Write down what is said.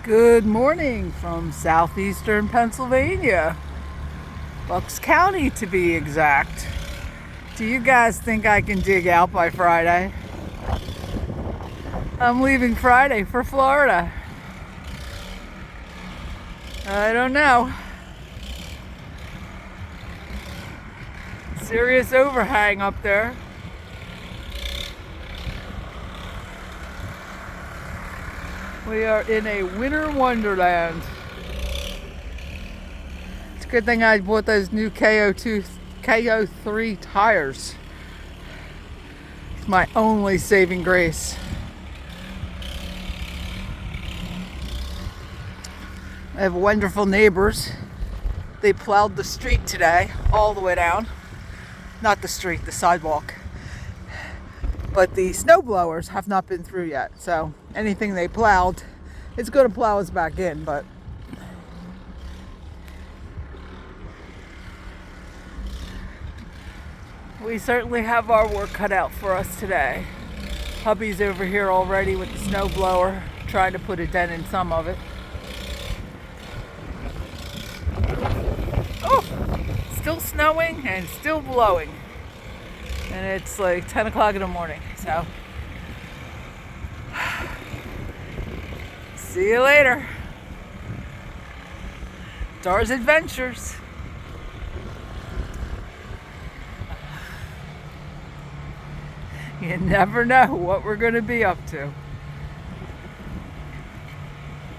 Good morning from southeastern Pennsylvania, Bucks County to be exact. Do you guys think I can dig out by Friday? I'm leaving Friday for Florida. I don't know. Serious overhang up there. We are in a winter wonderland. It's a good thing I bought those new KO3 tires. It's my only saving grace. I have wonderful neighbors. They plowed the street today, all the way down. Not the street, the sidewalk. But the snow blowers have not been through yet. So anything they plowed, it's going to plow us back in. But we certainly have our work cut out for us today. Hubby's over here already with the snow blower, trying to put a dent in some of it. Oh, still snowing and still blowing. And it's like 10 o'clock in the morning, so see you later. Dar's Adventures. You never know what we're going to be up to.